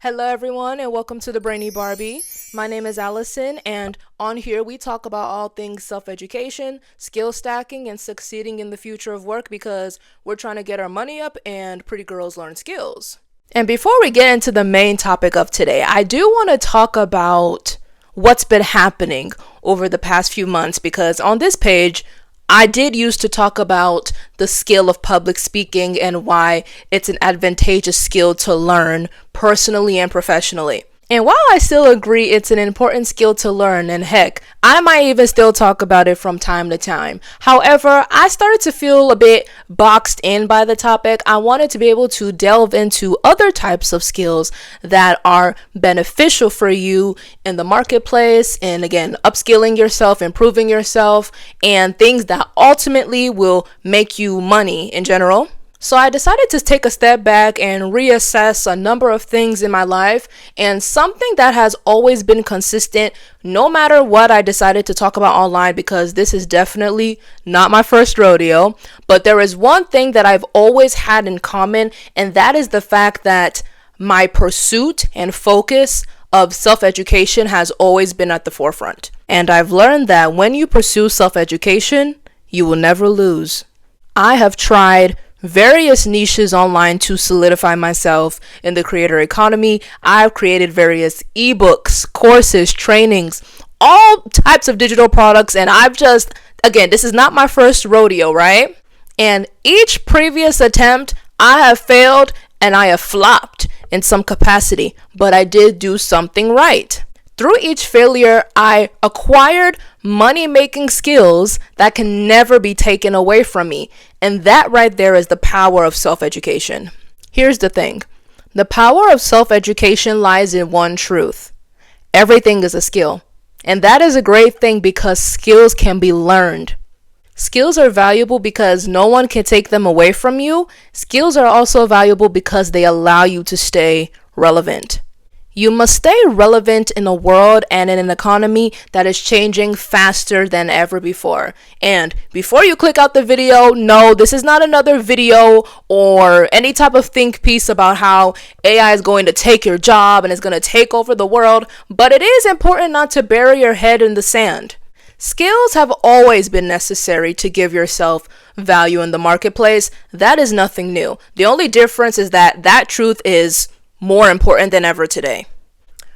Hello, everyone, and welcome to the Brainy Barbie. My name is Allison, and on here we talk about all things self education, skill stacking, and succeeding in the future of work because we're trying to get our money up and pretty girls learn skills. And before we get into the main topic of today, I do want to talk about what's been happening over the past few months because on this page, I did used to talk about the skill of public speaking and why it's an advantageous skill to learn personally and professionally. And while I still agree it's an important skill to learn, and heck, I might even still talk about it from time to time. However, I started to feel a bit boxed in by the topic. I wanted to be able to delve into other types of skills that are beneficial for you in the marketplace, and again, upskilling yourself, improving yourself, and things that ultimately will make you money in general. So I decided to take a step back and reassess a number of things in my life, and something that has always been consistent no matter what I decided to talk about online, because this is definitely not my first rodeo, but there is one thing that I've always had in common, and that is the fact that my pursuit and focus of self-education has always been at the forefront. And I've learned that when you pursue self-education, you will never lose. I have tried various niches online to solidify myself in the creator economy. I've created various ebooks, courses, trainings, all types of digital products, and again, this is not my first rodeo, right? And each previous attempt, I have failed and I have flopped in some capacity, but I did do something right. Through each failure, I acquired money-making skills that can never be taken away from me. And that right there is the power of self-education. Here's the thing. The power of self-education lies in one truth. Everything is a skill. And that is a great thing because skills can be learned. Skills are valuable because no one can take them away from you. Skills are also valuable because they allow you to stay relevant. You must stay relevant in a world and in an economy that is changing faster than ever before. And before you click out the video, no, this is not another video or any type of think piece about how AI is going to take your job and is going to take over the world, but it is important not to bury your head in the sand. Skills have always been necessary to give yourself value in the marketplace. That is nothing new. The only difference is that truth is more important than ever today.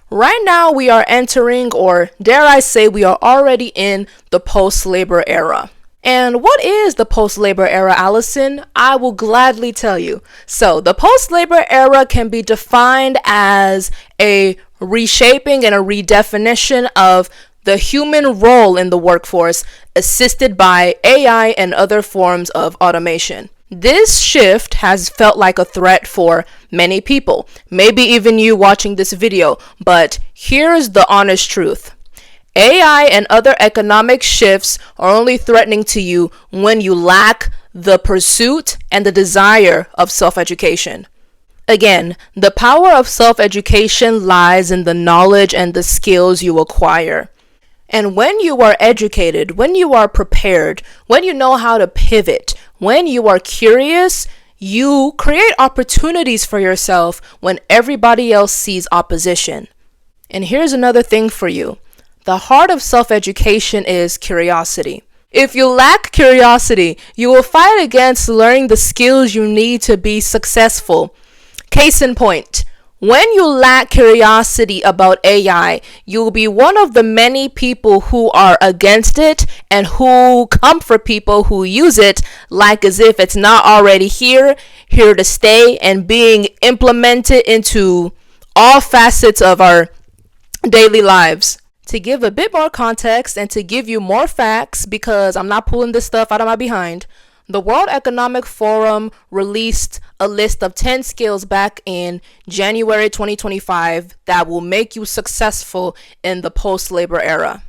Right now, we are entering, or dare I say, we are already in the post-labor era. And what is the post-labor era, Allison? I will gladly tell you. So, the post-labor era can be defined as a reshaping and a redefinition of the human role in the workforce, assisted by AI and other forms of automation. This shift has felt like a threat for many people, maybe even you watching this video, but here's the honest truth. AI and other economic shifts are only threatening to you when you lack the pursuit and the desire of self-education. Again, the power of self-education lies in the knowledge and the skills you acquire. And when you are educated, when you are prepared, when you know how to pivot, when you are curious, you create opportunities for yourself when everybody else sees opposition. And here's another thing for you. The heart of self-education is curiosity. If you lack curiosity, you will fight against learning the skills you need to be successful. Case in point. When you lack curiosity about AI, you will be one of the many people who are against it and who come for people who use it like as if it's not already here to stay, and being implemented into all facets of our daily lives. To give a bit more context and to give you more facts, because I'm not pulling this stuff out of my behind, the World Economic Forum released a list of 10 skills back in January 2025 that will make you successful in the post-labor era.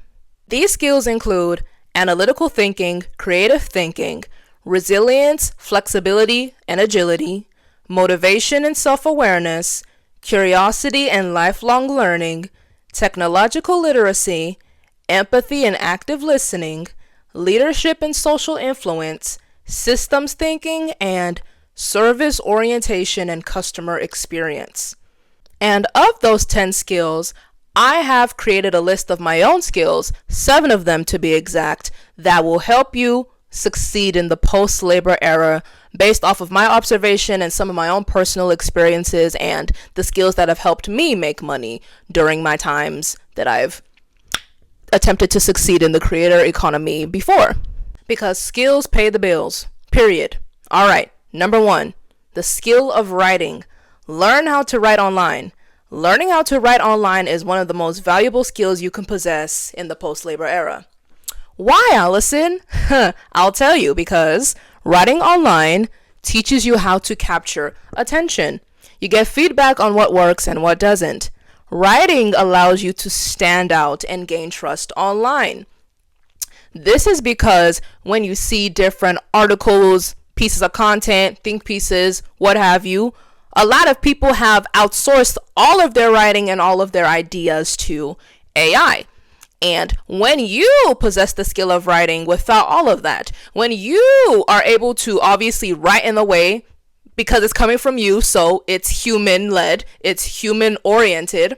These skills include analytical thinking, creative thinking, resilience, flexibility and agility, motivation and self-awareness, curiosity and lifelong learning, technological literacy, empathy and active listening, leadership and social influence, systems thinking, and service orientation and customer experience. And of those 10 skills, I have created a list of my own skills, 7 of them to be exact, that will help you succeed in the post-labor era based off of my observation and some of my own personal experiences and the skills that have helped me make money during my times that I've attempted to succeed in the creator economy before. Because skills pay the bills, period. All right, number 1, the skill of writing. Learn how to write online. Learning how to write online is one of the most valuable skills you can possess in the post-labor era. Why, Allison? I'll tell you, because writing online teaches you how to capture attention. You get feedback on what works and what doesn't. Writing allows you to stand out and gain trust online. This is because when you see different articles, pieces of content, think pieces, what have you, a lot of people have outsourced all of their writing and all of their ideas to AI. And when you possess the skill of writing without all of that, when you are able to obviously write in a way because it's coming from you, so it's human led, it's human oriented,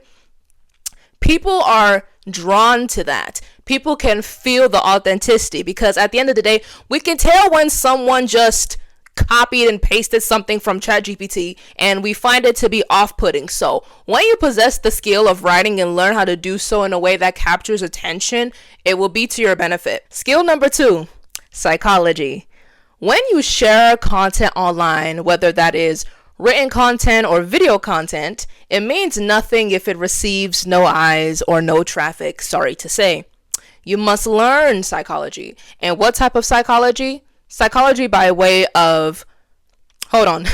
people are drawn to that. People can feel the authenticity because at the end of the day, we can tell when someone just copied and pasted something from ChatGPT and we find it to be off-putting. So when you possess the skill of writing and learn how to do so in a way that captures attention, it will be to your benefit. Skill number 2, psychology. When you share content online, whether that is written content or video content, it means nothing if it receives no eyes or no traffic, sorry to say. You must learn psychology. And what type of psychology? Psychology by way of, hold on,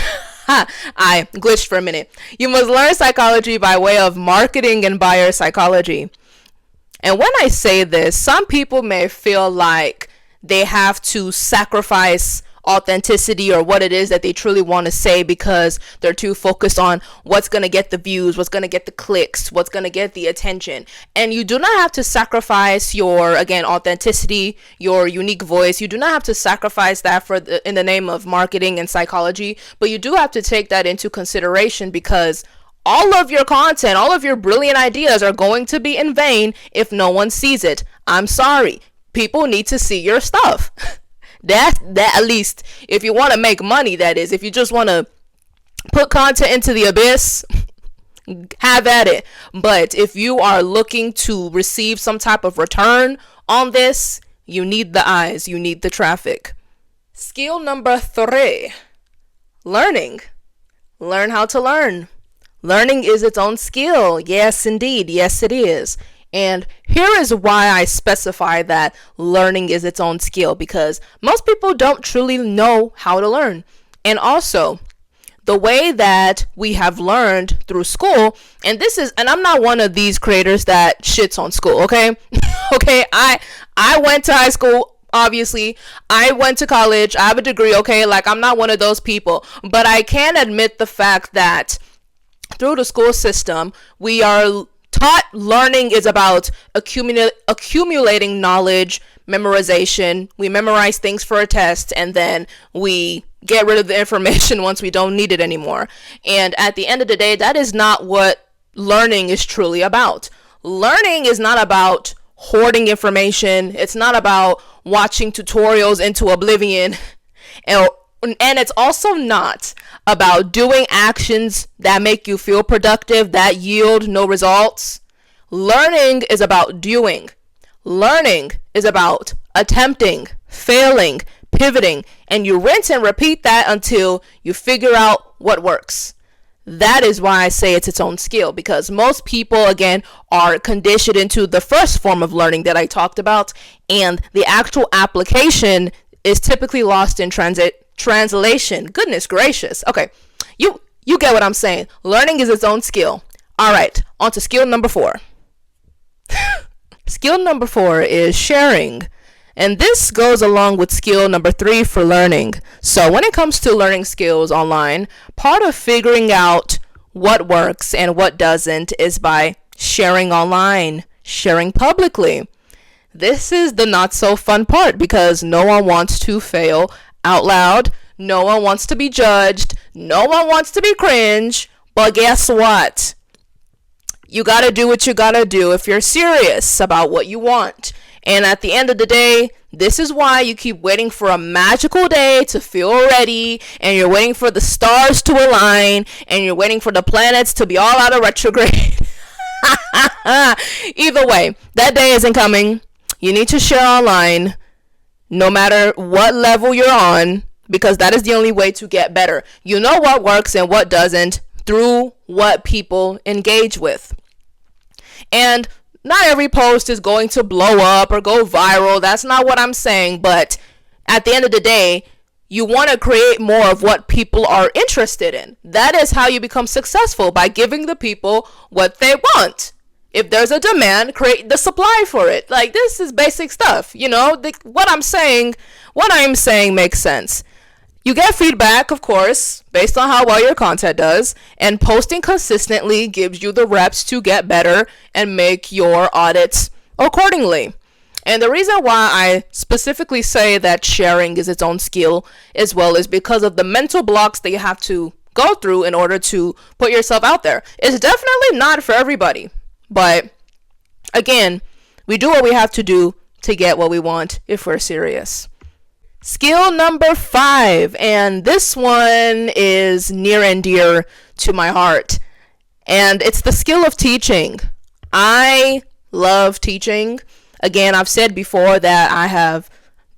I glitched for a minute. You must learn psychology by way of marketing and buyer psychology. And when I say this, some people may feel like they have to sacrifice authenticity or what it is that they truly want to say because they're too focused on what's going to get the views, what's going to get the clicks, what's going to get the attention. And you do not have to sacrifice your, again, authenticity, your unique voice. You do not have to sacrifice that in the name of marketing and psychology, but you do have to take that into consideration because all of your content, all of your brilliant ideas are going to be in vain if no one sees it. I'm sorry. People need to see your stuff. That at least if you want to make money, that is. If you just want to put content into the abyss, have at it. But if you are looking to receive some type of return on this, you need the eyes, you need the traffic. Skill number 3, learning. Learn how to learn. Learning is its own skill. Yes, indeed. Yes, it is. And here is why I specify that learning is its own skill, because most people don't truly know how to learn. And also, the way that we have learned through school, and I'm not one of these creators that shits on school, okay? Okay, I went to high school, obviously. I went to college. I have a degree, okay? Like, I'm not one of those people. But I can admit the fact that through the school system, we are taught learning is about accumulating knowledge, memorization. We memorize things for a test and then we get rid of the information once we don't need it anymore. And at the end of the day, that is not what learning is truly about. Learning is not about hoarding information. It's not about watching tutorials into oblivion. And it's also not about doing actions that make you feel productive, that yield no results. Learning is about doing. Learning is about attempting, failing, pivoting, and you rinse and repeat that until you figure out what works. That is why I say it's its own skill, because most people, again, are conditioned into the first form of learning that I talked about, and the actual application is typically lost in translation. Goodness gracious. Okay, you get what I'm saying. Learning is its own skill. All right, on to skill number 4. Skill number 4 is sharing. And this goes along with skill number 3 for learning. So when it comes to learning skills online, part of figuring out what works and what doesn't is by sharing online, sharing publicly. This is the not so fun part because no one wants to fail out loud. No one wants to be judged. No one wants to be cringe. But guess what? You gotta do what you gotta do if you're serious about what you want. And at the end of the day, this is why you keep waiting for a magical day to feel ready, and you're waiting for the stars to align, and you're waiting for the planets to be all out of retrograde. Either way, that day isn't coming. You need to share online, no matter what level you're on, because that is the only way to get better. You know what works and what doesn't through what people engage with. And not every post is going to blow up or go viral. That's not what I'm saying. But at the end of the day, you want to create more of what people are interested in. That is how you become successful, by giving the people what they want. If there's a demand, create the supply for it. Like, this is basic stuff. You know, what I'm saying makes sense. You get feedback, of course, based on how well your content does, and posting consistently gives you the reps to get better and make your audits accordingly. And the reason why I specifically say that sharing is its own skill as well is because of the mental blocks that you have to go through in order to put yourself out there. It's definitely not for everybody. But again, we do what we have to do to get what we want if we're serious. Skill number 5, and this one is near and dear to my heart, and it's the skill of teaching. I love teaching. Again, I've said before that I have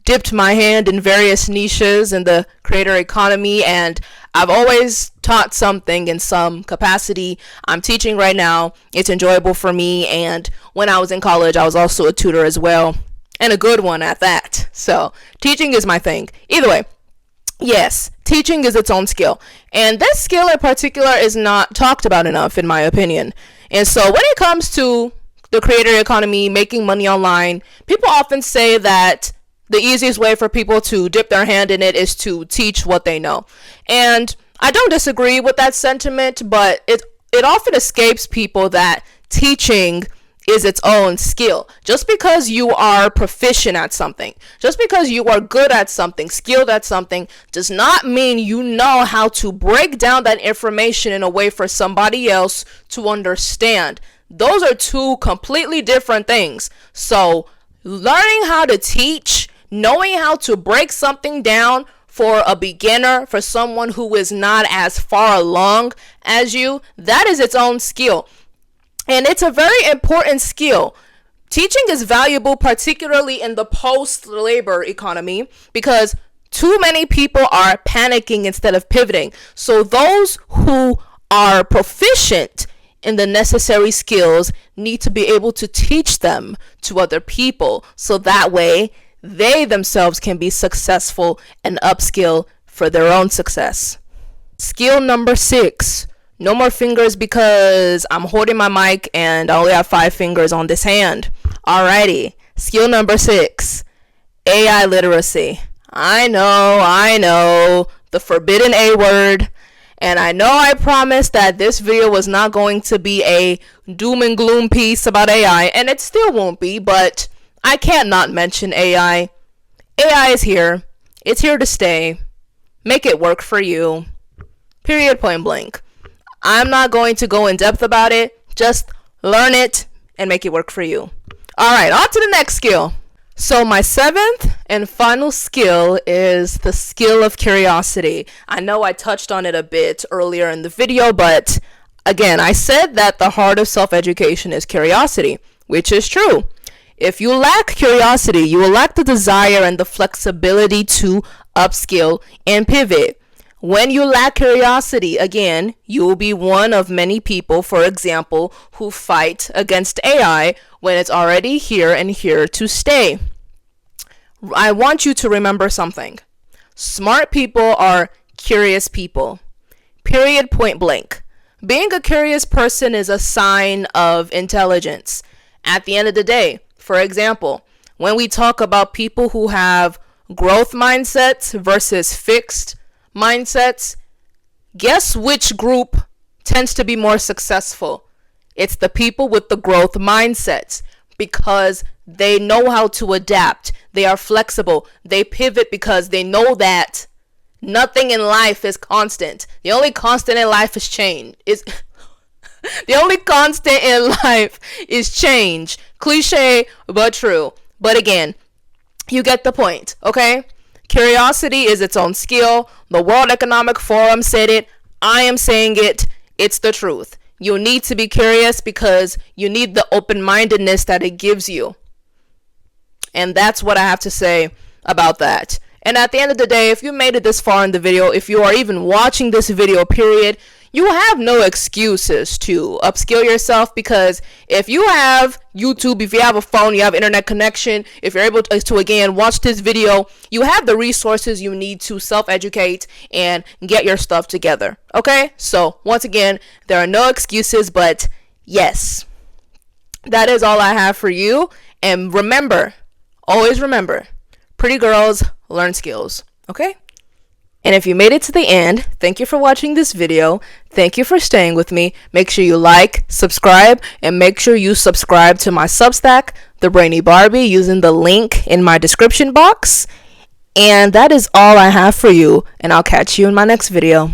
dipped my hand in various niches in the creator economy, and I've always taught something in some capacity. I'm teaching right now. It's enjoyable for me, and when I was in college, I was also a tutor as well. And a good one at that. So teaching is my thing. Either way, yes, teaching is its own skill. And this skill in particular is not talked about enough, in my opinion. And so when it comes to the creator economy, making money online, people often say that the easiest way for people to dip their hand in it is to teach what they know. And I don't disagree with that sentiment, but it often escapes people that teaching is its own skill. Just because you are proficient at something, just because you are good at something, skilled at something, does not mean you know how to break down that information in a way for somebody else to understand. Those are two completely different things. So learning how to teach, knowing how to break something down for a beginner, for someone who is not as far along as you, that is its own skill. And it's a very important skill. Teaching is valuable, particularly in the post-labor economy, because too many people are panicking instead of pivoting. So those who are proficient in the necessary skills need to be able to teach them to other people, so that way they themselves can be successful and upskill for their own success. Skill number 6. No more fingers because I'm holding my mic and I only have 5 fingers on this hand. Alrighty. Skill number 6. AI literacy. I know. The forbidden A word. And I know I promised that this video was not going to be a doom and gloom piece about AI, and it still won't be, but I can't not mention AI. AI is here. It's here to stay. Make it work for you. Period, point blank. I'm not going to go in depth about it. Just learn it and make it work for you. All right, on to the next skill. So my 7th and final skill is the skill of curiosity. I know I touched on it a bit earlier in the video, but again, I said that the heart of self-education is curiosity, which is true. If you lack curiosity, you will lack the desire and the flexibility to upskill and pivot. When you lack curiosity, again, you will be one of many people, for example, who fight against AI when it's already here and here to stay. I want you to remember something. Smart people are curious people. Period, point blank. Being a curious person is a sign of intelligence. At the end of the day, for example, when we talk about people who have growth mindsets versus fixed mindsets, guess which group tends to be more successful? It's the people with the growth mindsets, because they know how to adapt. They are flexible. They pivot because they know that nothing in life is constant. The only constant in life is change. The only constant in life is change. Cliche, but true. But again, you get the point, okay? Curiosity is its own skill. The World Economic Forum said it. I am saying it. It's the truth. You need to be curious because you need the open-mindedness that it gives you. And that's what I have to say about that. And at the end of the day, if you made it this far in the video, if you are even watching this video, period, you have no excuses to upskill yourself, because if you have YouTube, if you have a phone, you have internet connection, if you're able to again watch this video, you have the resources you need to self-educate and get your stuff together. Okay? So once again, there are no excuses, but yes, that is all I have for you. And remember, always remember, pretty girls learn skills. Okay? And if you made it to the end, thank you for watching this video. Thank you for staying with me. Make sure you like, subscribe, and make sure you subscribe to my Substack, The Brainy Barbie, using the link in my description box. And that is all I have for you, and I'll catch you in my next video.